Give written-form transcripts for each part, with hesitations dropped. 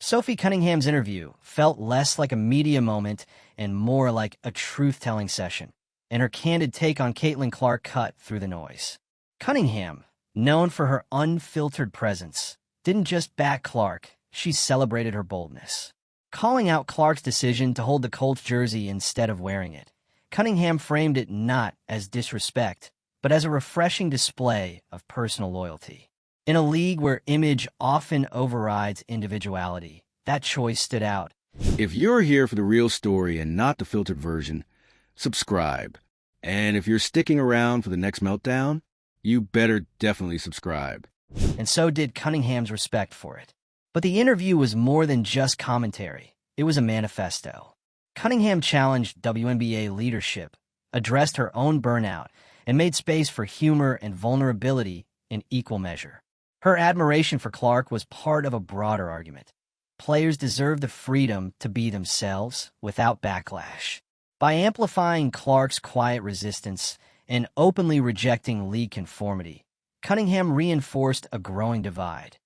Sophie Cunningham's interview felt less like a media moment and more like a truth-telling session, and her candid take on Caitlin Clark cut through the noise. Cunningham, known for her unfiltered presence, didn't just back Clark, she celebrated her boldness. Calling out Clark's decision to hold the Colts jersey instead of wearing it, Cunningham framed it not as disrespect, but as a refreshing display of personal loyalty. In a league where image often overrides individuality, that choice stood out. If you're here for the real story and not the filtered version, subscribe. And if you're sticking around for the next meltdown, you better definitely subscribe. And so did Cunningham's respect for it. But the interview was more than just commentary. It was a manifesto. Cunningham challenged WNBA leadership, addressed her own burnout, and made space for humor and vulnerability in equal measure. Her admiration for Clark was part of a broader argument. Players deserve the freedom to be themselves without backlash. By amplifying Clark's quiet resistance and openly rejecting league conformity, Cunningham reinforced a growing divide,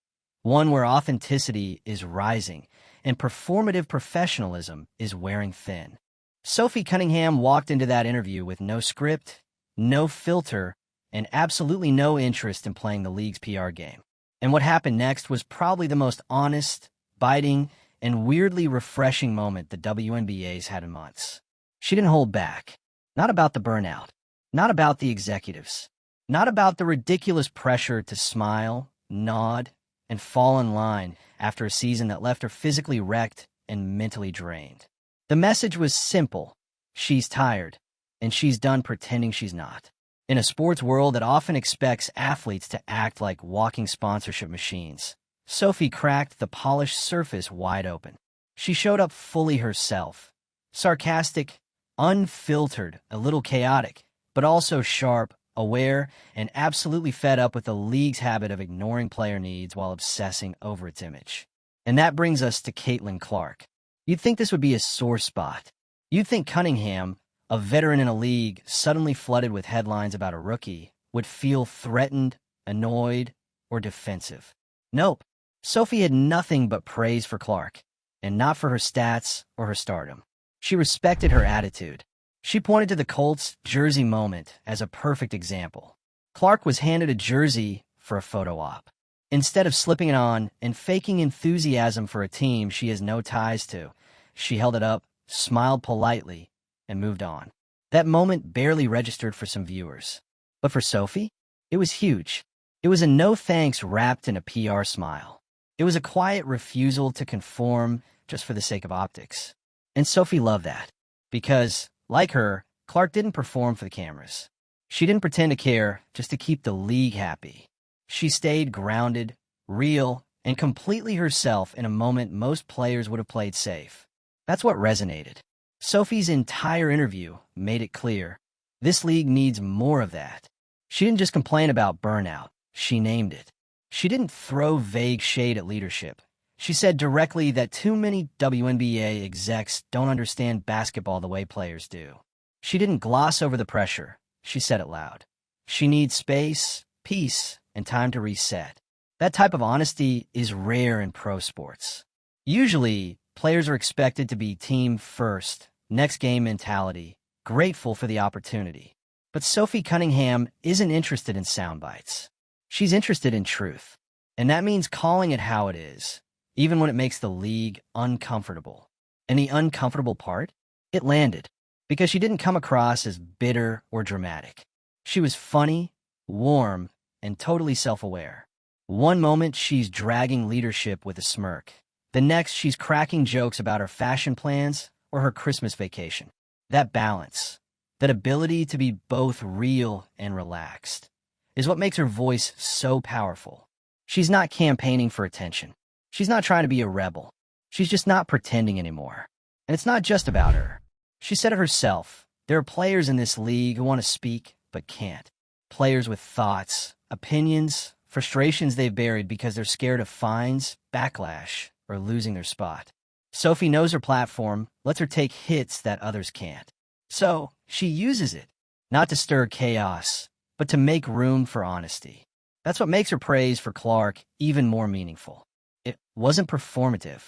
one where authenticity is rising and performative professionalism is wearing thin. Sophie Cunningham walked into that interview with no script, no filter, and absolutely no interest in playing the league's PR game. And what happened next was probably the most honest, biting, and weirdly refreshing moment the WNBA's had in months. She didn't hold back. Not about the burnout. Not about the executives. Not about the ridiculous pressure to smile, nod, and fall in line after a season that left her physically wrecked and mentally drained. The message was simple. She's tired, and she's done pretending she's not. In a sports world that often expects athletes to act like walking sponsorship machines, Sophie cracked the polished surface wide open. She showed up fully herself. Sarcastic, unfiltered, a little chaotic, but also sharp, aware, and absolutely fed up with the league's habit of ignoring player needs while obsessing over its image. And that brings us to Caitlin Clark. You'd think this would be a sore spot. You'd think Cunningham, a veteran in a league suddenly flooded with headlines about a rookie, would feel threatened, annoyed, or defensive. Nope. Sophie had nothing but praise for Clark, and not for her stats or her stardom. She respected her attitude. She pointed to the Colts jersey moment as a perfect example. Clark was handed a jersey for a photo op. Instead of slipping it on and faking enthusiasm for a team she has no ties to, she held it up, smiled politely, and moved on. That moment barely registered for some viewers. But for Sophie, it was huge. It was a no thanks wrapped in a PR smile. It was a quiet refusal to conform just for the sake of optics. And Sophie loved that. Because, like her, Clark didn't perform for the cameras. She didn't pretend to care just to keep the league happy. She stayed grounded, real, and completely herself in a moment most players would have played safe. That's what resonated. Sophie's entire interview made it clear. This league needs more of that. She didn't just complain about burnout. She named it. She didn't throw vague shade at leadership. She said directly that too many WNBA execs don't understand basketball the way players do. She didn't gloss over the pressure. She said it loud. She needs space, peace, and time to reset. That type of honesty is rare in pro sports. Usually, players are expected to be team first, next game mentality, grateful for the opportunity. But Sophie Cunningham isn't interested in sound bites. She's interested in truth. And that means calling it how it is, even when it makes the league uncomfortable. And the uncomfortable part? It landed. Because she didn't come across as bitter or dramatic. She was funny, warm, and totally self-aware. One moment, she's dragging leadership with a smirk. The next, she's cracking jokes about her fashion plans or her Christmas vacation. That balance, that ability to be both real and relaxed, is what makes her voice so powerful. She's not campaigning for attention. She's not trying to be a rebel. She's just not pretending anymore. And it's not just about her. She said it herself. There are players in this league who want to speak but can't. Players with thoughts, opinions, frustrations they've buried because they're scared of fines, backlash, or losing their spot. Sophie knows her platform, lets her take hits that others can't. So, she uses it, not to stir chaos, but to make room for honesty. That's what makes her praise for Clark even more meaningful. It wasn't performative.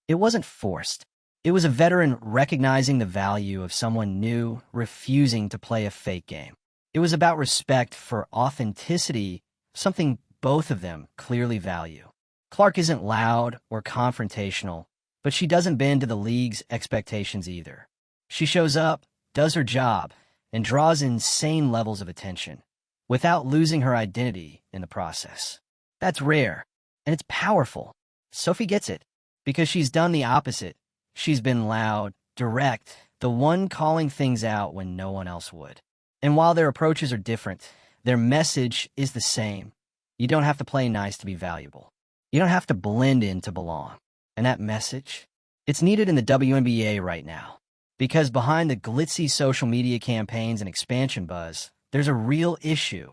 It wasn't forced. It was a veteran recognizing the value of someone new, refusing to play a fake game. It was about respect for authenticity, something both of them clearly value. Clark isn't loud or confrontational, but she doesn't bend to the league's expectations either. She shows up, does her job, and draws insane levels of attention, without losing her identity in the process. That's rare, and it's powerful. Sophie gets it, because she's done the opposite. She's been loud, direct, the one calling things out when no one else would. And while their approaches are different, their message is the same. You don't have to play nice to be valuable. You don't have to blend in to belong. And that message, it's needed in the WNBA right now. Because behind the glitzy social media campaigns and expansion buzz, there's a real issue.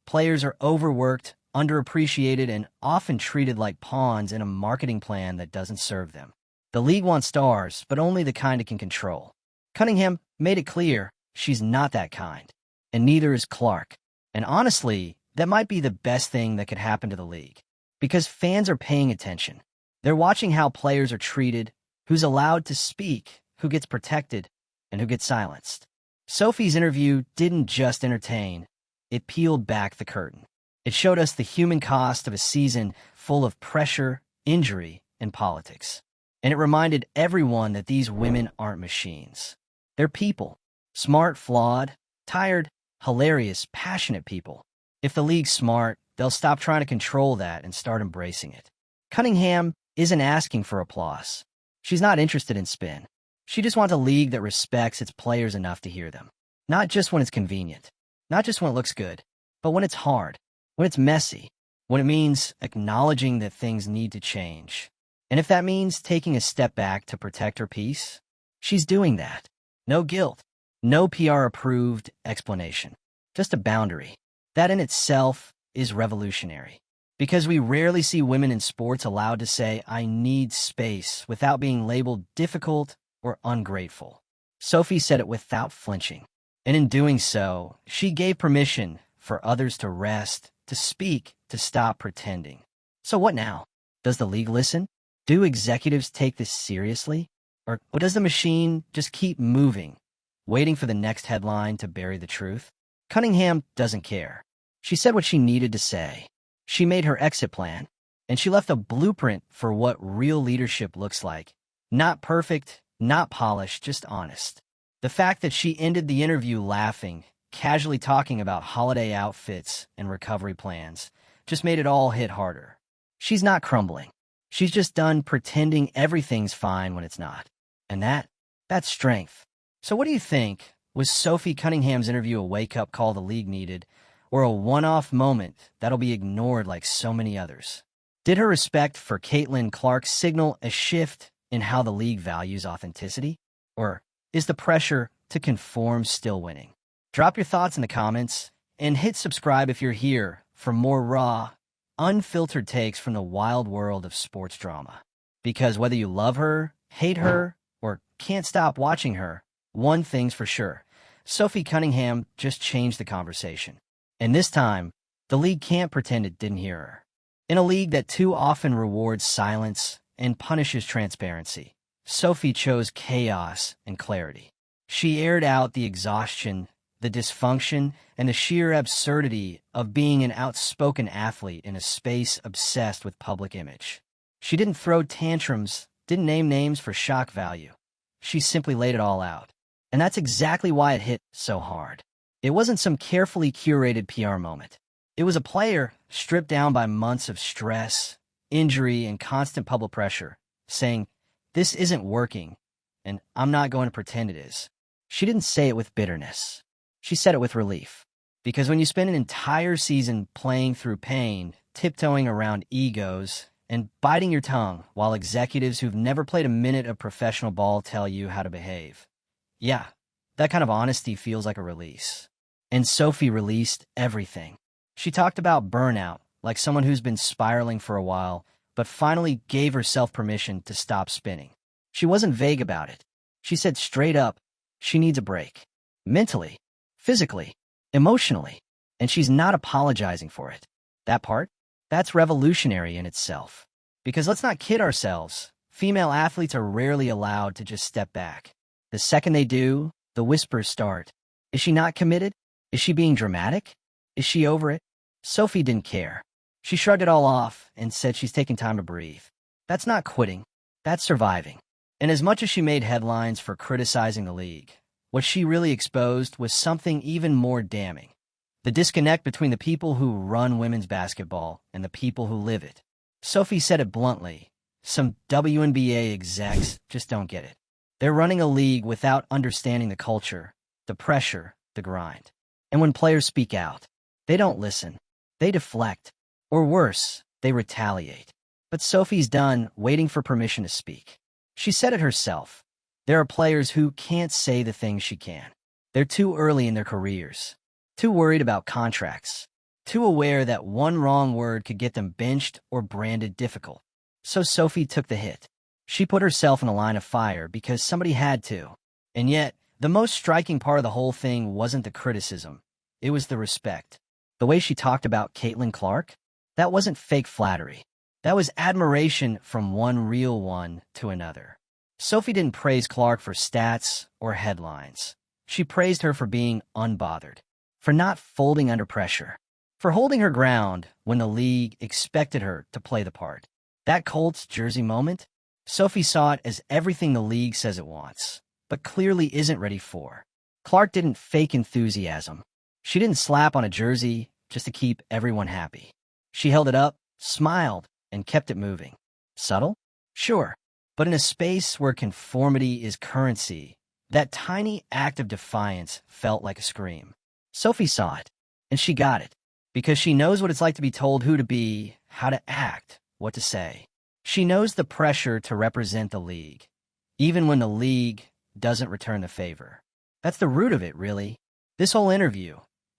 Players are overworked, underappreciated, and often treated like pawns in a marketing plan that doesn't serve them. The league wants stars, but only the kind it can control. Cunningham made it clear she's not that kind, and neither is Clark. And honestly, that might be the best thing that could happen to the league, because fans are paying attention. They're watching how players are treated, who's allowed to speak, who gets protected, and who gets silenced. Sophie's interview didn't just entertain, it peeled back the curtain. It showed us the human cost of a season full of pressure, injury, and politics. And it reminded everyone that these women aren't machines. They're people. Smart, flawed, tired, hilarious, passionate people. If the league's smart, they'll stop trying to control that and start embracing it. Cunningham isn't asking for applause. She's not interested in spin. She just wants a league that respects its players enough to hear them. Not just when it's convenient. Not just when it looks good. But when it's hard. When it's messy. When it means acknowledging that things need to change. And if that means taking a step back to protect her peace, she's doing that. No guilt. No PR-approved explanation. Just a boundary. That in itself is revolutionary. Because we rarely see women in sports allowed to say, "I need space," without being labeled difficult or ungrateful. Sophie said it without flinching. And in doing so, she gave permission for others to rest, to speak, to stop pretending. So what now? Does the league listen? Do executives take this seriously? Or does the machine just keep moving, waiting for the next headline to bury the truth? Cunningham doesn't care. She said what she needed to say. She made her exit plan, and she left a blueprint for what real leadership looks like. Not perfect, not polished, just honest. The fact that she ended the interview laughing, casually talking about holiday outfits and recovery plans, just made it all hit harder. She's not crumbling. She's just done pretending everything's fine when it's not. And that's strength. So what do you think? Was Sophie Cunningham's interview a wake-up call the league needed, or a one-off moment that'll be ignored like so many others? Did her respect for Caitlin Clark signal a shift in how the league values authenticity? Or is the pressure to conform still winning? Drop your thoughts in the comments, and hit subscribe if you're here for more raw, unfiltered takes from the wild world of sports drama. Because whether you love her, hate her, or can't stop watching her, one thing's for sure. Sophie Cunningham just changed the conversation. And this time, the league can't pretend it didn't hear her. In a league that too often rewards silence and punishes transparency, Sophie chose chaos and clarity. She aired out the exhaustion, the dysfunction, and the sheer absurdity of being an outspoken athlete in a space obsessed with public image. She didn't throw tantrums, didn't name names for shock value. She simply laid it all out. And that's exactly why it hit so hard. It wasn't some carefully curated PR moment. It was a player stripped down by months of stress, injury, and constant public pressure, saying, "This isn't working, and I'm not going to pretend it is." She didn't say it with bitterness. She said it with relief. Because when you spend an entire season playing through pain, tiptoeing around egos, and biting your tongue while executives who've never played a minute of professional ball tell you how to behave, yeah, that kind of honesty feels like a release. And Sophie released everything. She talked about burnout, like someone who's been spiraling for a while, but finally gave herself permission to stop spinning. She wasn't vague about it. She said straight up, she needs a break. Mentally, physically, emotionally. And she's not apologizing for it. That part? That's revolutionary in itself. Because let's not kid ourselves. Female athletes are rarely allowed to just step back. The second they do, the whispers start. Is she not committed? Is she being dramatic? Is she over it? Sophie didn't care. She shrugged it all off and said she's taking time to breathe. That's not quitting. That's surviving. And as much as she made headlines for criticizing the league, what she really exposed was something even more damning. The disconnect between the people who run women's basketball and the people who live it. Sophie said it bluntly. Some WNBA execs just don't get it. They're running a league without understanding the culture, the pressure, the grind. And when players speak out, they don't listen. They deflect. Or worse, they retaliate. But Sophie's done waiting for permission to speak. She said it herself. There are players who can't say the things she can. They're too early in their careers, too worried about contracts, too aware that one wrong word could get them benched or branded difficult. So Sophie took the hit. She put herself in a line of fire because somebody had to. And yet, the most striking part of the whole thing wasn't the criticism. It was the respect. The way she talked about Caitlin Clark, that wasn't fake flattery. That was admiration from one real one to another. Sophie didn't praise Clark for stats or headlines. She praised her for being unbothered, for not folding under pressure, for holding her ground when the league expected her to play the part. That Colts jersey moment, Sophie saw it as everything the league says it wants, but clearly isn't ready for. Clark didn't fake enthusiasm. She didn't slap on a jersey just to keep everyone happy. She held it up, smiled, and kept it moving. Subtle? Sure. But in a space where conformity is currency, that tiny act of defiance felt like a scream. Sophie saw it, and she got it, because she knows what it's like to be told who to be, how to act, what to say. She knows the pressure to represent the league, even when the league doesn't return the favor. That's the root of it, really. This whole interview,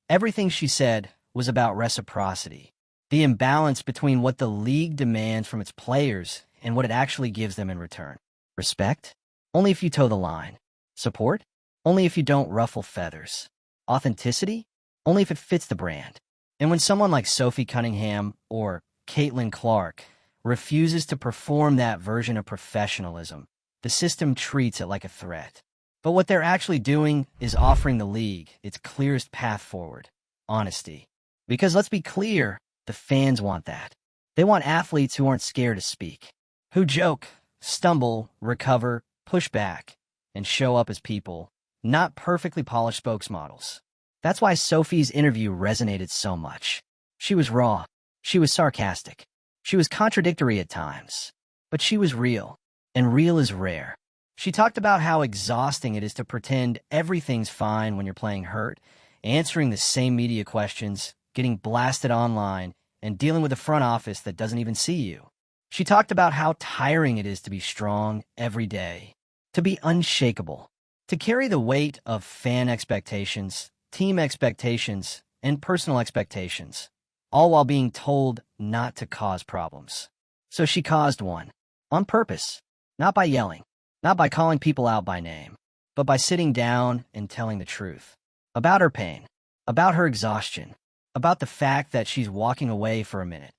everything she said was about reciprocity, the imbalance between what the league demands from its players and what it actually gives them in return. Respect? Only if you toe the line. Support? Only if you don't ruffle feathers. Authenticity? Only if it fits the brand. And when someone like Sophie Cunningham or Caitlin Clark refuses to perform that version of professionalism, the system treats it like a threat. But what they're actually doing is offering the league its clearest path forward: honesty. Because let's be clear, the fans want that. They want athletes who aren't scared to speak, who joke, stumble, recover, push back, and show up as people, not perfectly polished spokesmodels. That's why Sophie's interview resonated so much. She was raw. She was sarcastic. She was contradictory at times. But she was real, and real is rare. She talked about how exhausting it is to pretend everything's fine when you're playing hurt, answering the same media questions, getting blasted online, and dealing with a front office that doesn't even see you. She talked about how tiring it is to be strong every day, to be unshakable, to carry the weight of fan expectations, team expectations, and personal expectations, all while being told not to cause problems. So she caused one, on purpose, not by yelling, not by calling people out by name, but by sitting down and telling the truth about her pain, about her exhaustion, about the fact that she's walking away for a minute,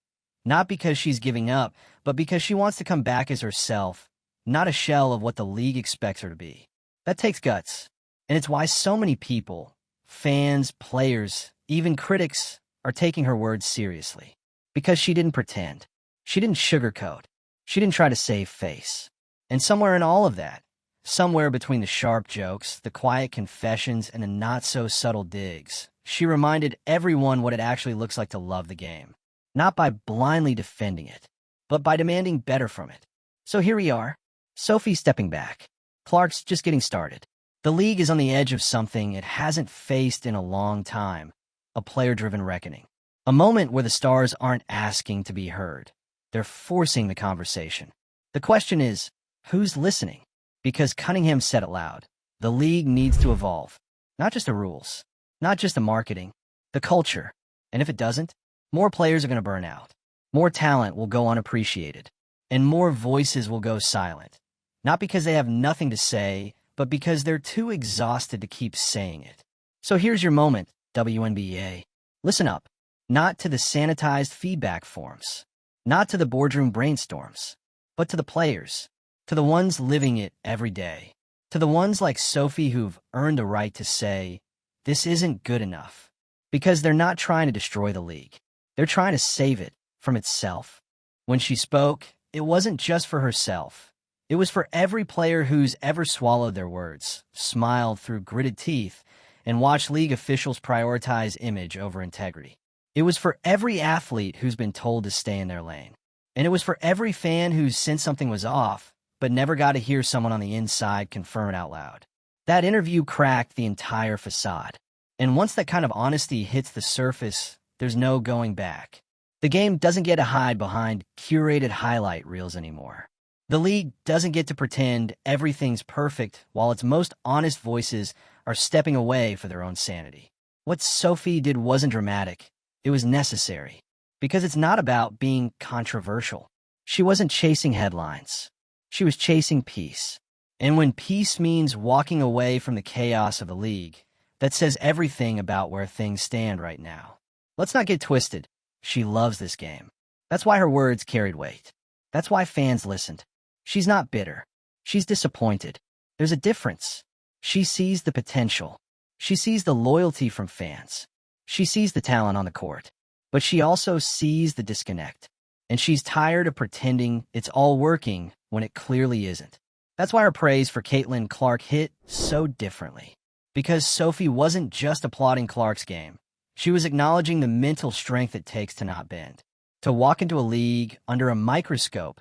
not because she's giving up, but because she wants to come back as herself, not a shell of what the league expects her to be. That takes guts, and it's why so many people, fans, players, even critics, are taking her words seriously. Because she didn't pretend. She didn't sugarcoat. She didn't try to save face. And somewhere in all of that, somewhere between the sharp jokes, the quiet confessions, and the not-so-subtle digs, she reminded everyone what it actually looks like to love the game. Not by blindly defending it, but by demanding better from it. So here we are. Sophie's stepping back. Clark's just getting started. The league is on the edge of something it hasn't faced in a long time. A player-driven reckoning. A moment where the stars aren't asking to be heard. They're forcing the conversation. The question is, who's listening? Because Cunningham said it loud. The league needs to evolve. Not just the rules. Not just the marketing. The culture. And if it doesn't, more players are going to burn out. More talent will go unappreciated. And more voices will go silent. Not because they have nothing to say, but because they're too exhausted to keep saying it. So here's your moment, WNBA. Listen up. Not to the sanitized feedback forms. Not to the boardroom brainstorms. But to the players. to the ones living it every day, to the ones like Sophie who've earned the right to say, this isn't good enough. Because they're not trying to destroy the league. They're trying to save it from itself. When she spoke, it wasn't just for herself. It was for every player who's ever swallowed their words, smiled through gritted teeth, and watched league officials prioritize image over integrity. It was for every athlete who's been told to stay in their lane. And it was for every fan who's sensed something was off, but never got to hear someone on the inside confirm it out loud. That interview cracked the entire facade. And once that kind of honesty hits the surface, there's no going back. The game doesn't get to hide behind curated highlight reels anymore. The league doesn't get to pretend everything's perfect while its most honest voices are stepping away for their own sanity. What Sophie did wasn't dramatic. It was necessary. Because it's not about being controversial. She wasn't chasing headlines. She was chasing peace. And when peace means walking away from the chaos of the league, that says everything about where things stand right now. Let's not get twisted. She loves this game. That's why her words carried weight. That's why fans listened. She's not bitter. She's disappointed. There's a difference. She sees the potential. She sees the loyalty from fans. She sees the talent on the court. But she also sees the disconnect. And she's tired of pretending it's all working when it clearly isn't. That's why her praise for Caitlin Clark hit so differently. Because Sophie wasn't just applauding Clark's game. She was acknowledging the mental strength it takes to not bend. To walk into a league under a microscope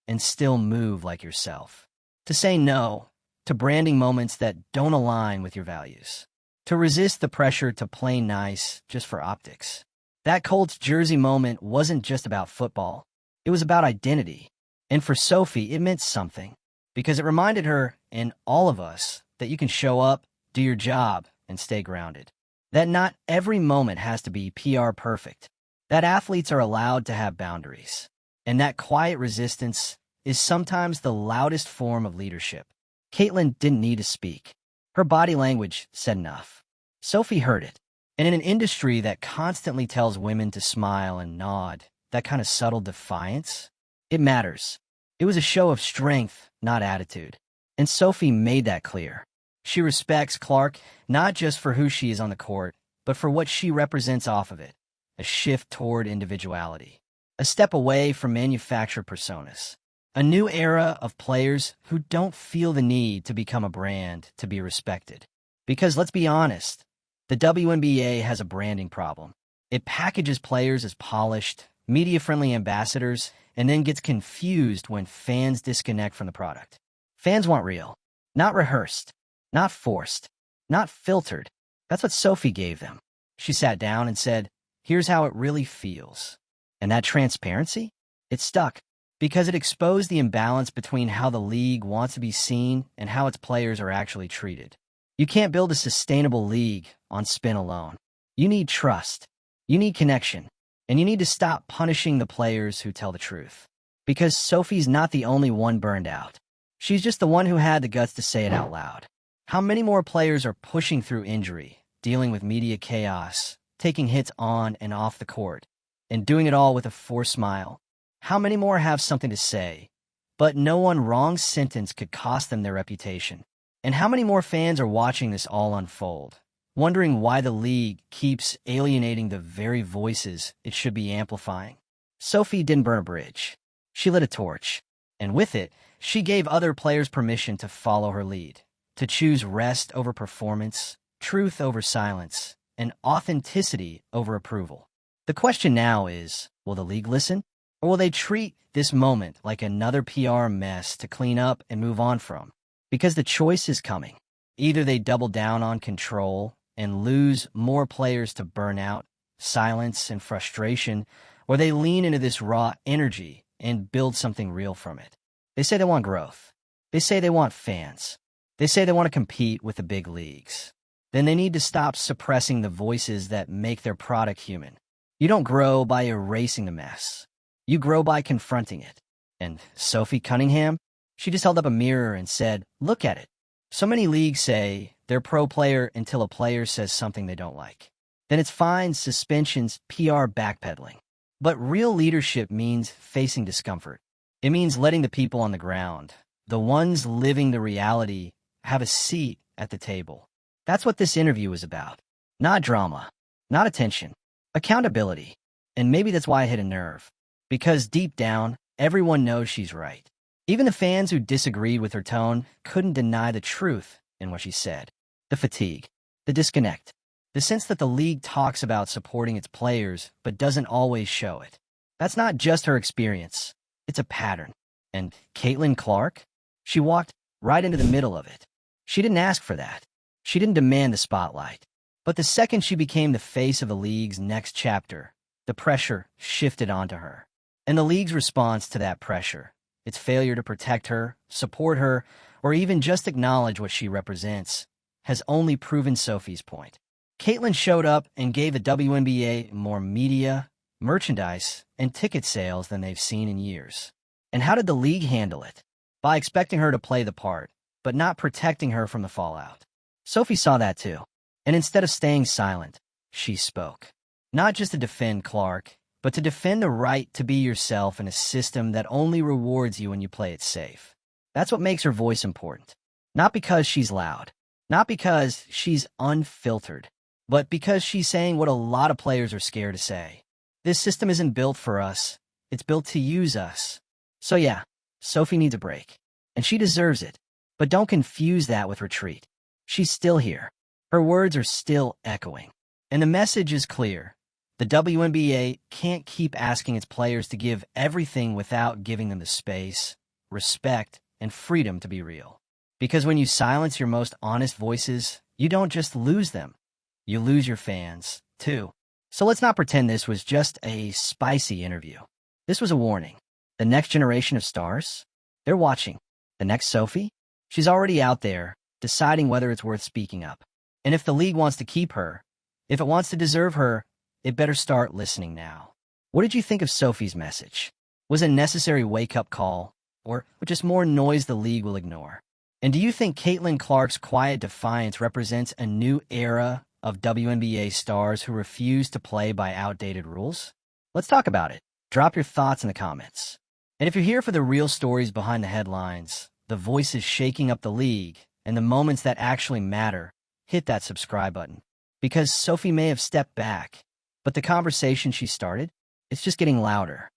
and still move like yourself. To say no to branding moments that don't align with your values. To resist the pressure to play nice just for optics. That Colts jersey moment wasn't just about football. It was about identity. And for Sophie, it meant something. Because it reminded her, and all of us, that you can show up, do your job, and stay grounded. That not every moment has to be PR perfect. That athletes are allowed to have boundaries. And that quiet resistance is sometimes the loudest form of leadership. Caitlin didn't need to speak. Her body language said enough. Sophie heard it. And in an industry that constantly tells women to smile and nod, that kind of subtle defiance, it matters. It was a show of strength, not attitude. And Sophie made that clear. She respects Clark not just for who she is on the court, but for what she represents off of it. A shift toward individuality. A step away from manufactured personas. A new era of players who don't feel the need to become a brand to be respected. Because let's be honest, the WNBA has a branding problem. It packages players as polished, media-friendly ambassadors and then gets confused when fans disconnect from the product. Fans want real, not rehearsed, not forced, not filtered. That's what Sophie gave them. She sat down and said, here's how it really feels. And that transparency? It stuck because it exposed the imbalance between how the league wants to be seen and how its players are actually treated. You can't build a sustainable league on spin alone. You need trust. You need connection. And you need to stop punishing the players who tell the truth. Because Sophie's not the only one burned out. She's just the one who had the guts to say it out loud. How many more players are pushing through injury, dealing with media chaos, taking hits on and off the court, and doing it all with a forced smile? How many more have something to say, but no one wrong sentence could cost them their reputation? And how many more fans are watching this all unfold, wondering why the league keeps alienating the very voices it should be amplifying? Sophie didn't burn a bridge. She lit a torch. And with it, she gave other players permission to follow her lead, to choose rest over performance, truth over silence, and authenticity over approval. The question now is, will the league listen? Or will they treat this moment like another PR mess to clean up and move on from? Because the choice is coming. Either they double down on control and lose more players to burnout, silence, and frustration, or they lean into this raw energy and build something real from it. They say they want growth. They say they want fans. They say they want to compete with the big leagues. Then they need to stop suppressing the voices that make their product human. You don't grow by erasing the mess. You grow by confronting it. And Sophie Cunningham? She just held up a mirror and said, look at it. So many leagues say they're pro player until a player says something they don't like. Then it's fines, suspensions, PR backpedaling. But real leadership means facing discomfort. It means letting the people on the ground, The ones living the reality have a seat at the table. That's what this interview was about. Not drama, not attention, accountability. And maybe that's why I hit a nerve. Because deep down, everyone knows she's right. Even the fans who disagreed with her tone couldn't deny the truth in what she said. The fatigue, the disconnect, the sense that the league talks about supporting its players but doesn't always show it. That's not just her experience. It's a pattern. And Caitlin Clark? She walked right into the middle of it. She didn't ask for that. She didn't demand the spotlight. But the second she became the face of the league's next chapter, the pressure shifted onto her. And the league's response to that pressure, its failure to protect her, support her, or even just acknowledge what she represents, has only proven Sophie's point. Caitlin showed up and gave the WNBA more media, merchandise, and ticket sales than they've seen in years. And how did the league handle it? By expecting her to play the part, but not protecting her from the fallout. Sophie saw that too, and instead of staying silent, she spoke. Not just to defend Clark, but to defend the right to be yourself in a system that only rewards you when you play it safe. That's what makes her voice important. Not because she's loud, not because she's unfiltered, but because she's saying what a lot of players are scared to say. This system isn't built for us, it's built to use us. So yeah, Sophie needs a break, and she deserves it. But don't confuse that with retreat. She's still here. Her words are still echoing. And the message is clear. The WNBA can't keep asking its players to give everything without giving them the space, respect, and freedom to be real. Because when you silence your most honest voices, you don't just lose them. You lose your fans, too. So let's not pretend this was just a spicy interview. This was a warning. The next generation of stars? They're watching. The next Sophie? She's already out there, deciding whether it's worth speaking up. And if the league wants to keep her, if it wants to deserve her, it better start listening now. What did you think of Sophie's message? Was it a necessary wake-up call, or just more noise the league will ignore? And do you think Caitlin Clark's quiet defiance represents a new era of WNBA stars who refuse to play by outdated rules? Let's talk about it. Drop your thoughts in the comments. And if you're here for the real stories behind the headlines, the voices shaking up the league, and the moments that actually matter, hit that subscribe button. Because Sophie may have stepped back, but the conversation she started, it's just getting louder.